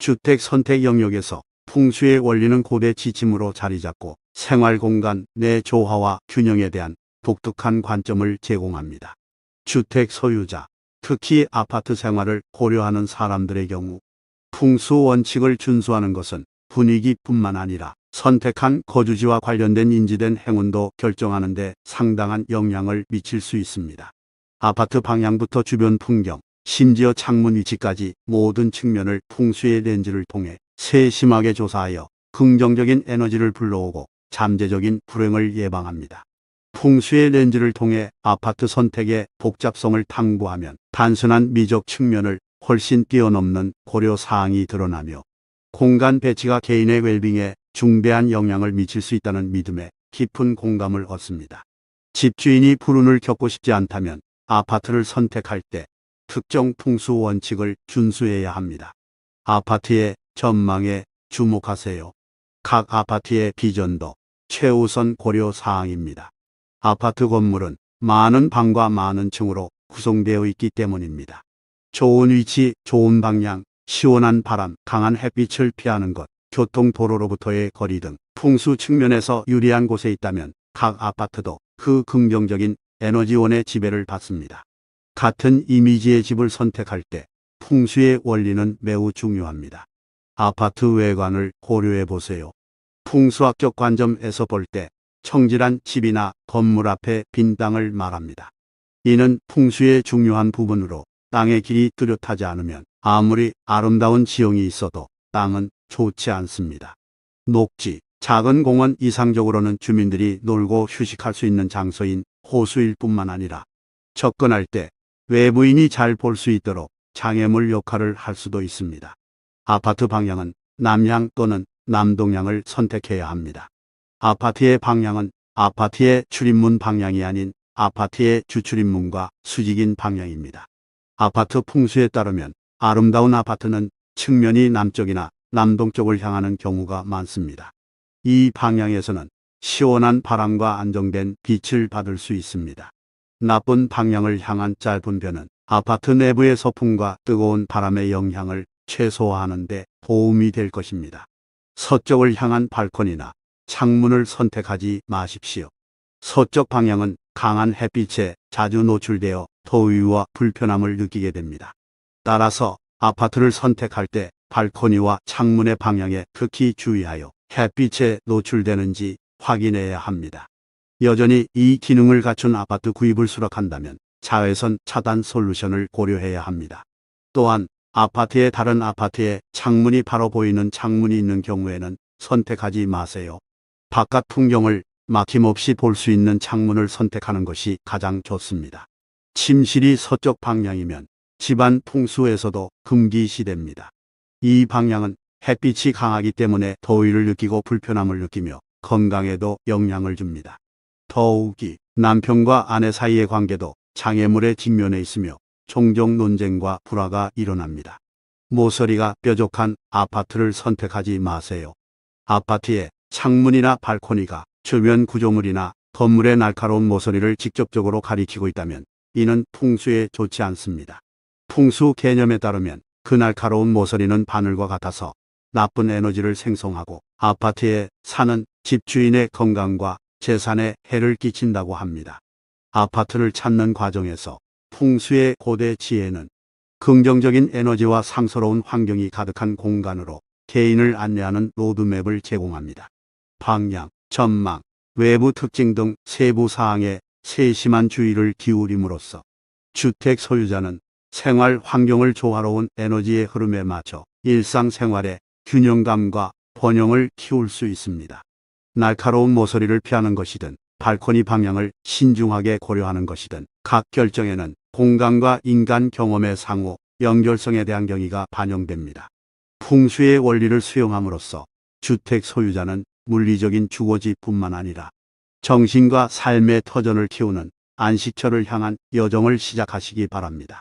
주택 선택 영역에서 풍수의 원리는 고대 지침으로 자리 잡고 생활 공간 내 조화와 균형에 대한 독특한 관점을 제공합니다. 주택 소유자, 특히 아파트 생활을 고려하는 사람들의 경우 풍수 원칙을 준수하는 것은 분위기뿐만 아니라 선택한 거주지와 관련된 인지된 행운도 결정하는 데 상당한 영향을 미칠 수 있습니다. 아파트 방향부터 주변 풍경, 심지어 창문 위치까지 모든 측면을 풍수의 렌즈를 통해 세심하게 조사하여 긍정적인 에너지를 불러오고 잠재적인 불행을 예방합니다. 풍수의 렌즈를 통해 아파트 선택의 복잡성을 탐구하면 단순한 미적 측면을 훨씬 뛰어넘는 고려 사항이 드러나며 공간 배치가 개인의 웰빙에 중대한 영향을 미칠 수 있다는 믿음에 깊은 공감을 얻습니다. 집주인이 불운을 겪고 싶지 않다면 아파트를 선택할 때 특정 풍수 원칙을 준수해야 합니다. 아파트의 전망에 주목하세요. 각 아파트의 비전도 최우선 고려 사항입니다. 아파트 건물은 많은 방과 많은 층으로 구성되어 있기 때문입니다. 좋은 위치, 좋은 방향, 시원한 바람, 강한 햇빛을 피하는 것, 교통, 도로로부터의 거리 등 풍수 측면에서 유리한 곳에 있다면 각 아파트도 그 긍정적인 에너지원의 지배를 받습니다. 같은 이미지의 집을 선택할 때 풍수의 원리는 매우 중요합니다. 아파트 외관을 고려해 보세요. 풍수학적 관점에서 볼 때 청질한 집이나 건물 앞에 빈 땅을 말합니다. 이는 풍수의 중요한 부분으로 땅의 길이 뚜렷하지 않으면 아무리 아름다운 지형이 있어도 땅은 좋지 않습니다. 녹지, 작은 공원, 이상적으로는 주민들이 놀고 휴식할 수 있는 장소인 호수일 뿐만 아니라 접근할 때 외부인이 잘 볼 수 있도록 장애물 역할을 할 수도 있습니다. 아파트 방향은 남향 또는 남동향을 선택해야 합니다. 아파트의 방향은 아파트의 출입문 방향이 아닌 아파트의 주출입문과 수직인 방향입니다. 아파트 풍수에 따르면 아름다운 아파트는 측면이 남쪽이나 남동쪽을 향하는 경우가 많습니다. 이 방향에서는 시원한 바람과 안정된 빛을 받을 수 있습니다. 나쁜 방향을 향한 짧은 벼는 아파트 내부의 서풍과 뜨거운 바람의 영향을 최소화하는 데 도움이 될 것입니다. 서쪽을 향한 발코니나 창문을 선택하지 마십시오. 서쪽 방향은 강한 햇빛에 자주 노출되어 더위와 불편함을 느끼게 됩니다. 따라서 아파트를 선택할 때 발코니와 창문의 방향에 특히 주의하여 햇빛에 노출되는지 확인해야 합니다. 여전히 이 기능을 갖춘 아파트 구입을 수락한다면 자외선 차단 솔루션을 고려해야 합니다. 또한 아파트의 다른 아파트에 창문이 바로 보이는 창문이 있는 경우에는 선택하지 마세요. 바깥 풍경을 막힘없이 볼 수 있는 창문을 선택하는 것이 가장 좋습니다. 침실이 서쪽 방향이면 집안 풍수에서도 금기시됩니다. 이 방향은 햇빛이 강하기 때문에 더위를 느끼고 불편함을 느끼며 건강에도 영향을 줍니다. 더욱이 남편과 아내 사이의 관계도 장애물에 직면해 있으며 종종 논쟁과 불화가 일어납니다. 모서리가 뾰족한 아파트를 선택하지 마세요. 아파트의 창문이나 발코니가 주변 구조물이나 건물의 날카로운 모서리를 직접적으로 가리키고 있다면 이는 풍수에 좋지 않습니다. 풍수 개념에 따르면 그 날카로운 모서리는 바늘과 같아서 나쁜 에너지를 생성하고 아파트에 사는 집주인의 건강과 재산에 해를 끼친다고 합니다. 아파트를 찾는 과정에서 풍수의 고대 지혜는 긍정적인 에너지와 상서로운 환경이 가득한 공간으로 개인을 안내하는 로드맵을 제공합니다. 방향, 전망, 외부 특징 등 세부 사항에 세심한 주의를 기울임으로써 주택 소유자는 생활 환경을 조화로운 에너지의 흐름에 맞춰 일상생활의 균형감과 번영을 키울 수 있습니다. 날카로운 모서리를 피하는 것이든 발코니 방향을 신중하게 고려하는 것이든 각 결정에는 공간과 인간 경험의 상호 연결성에 대한 경의가 반영됩니다. 풍수의 원리를 수용함으로써 주택 소유자는 물리적인 주거지뿐만 아니라 정신과 삶의 터전을 키우는 안식처를 향한 여정을 시작하시기 바랍니다.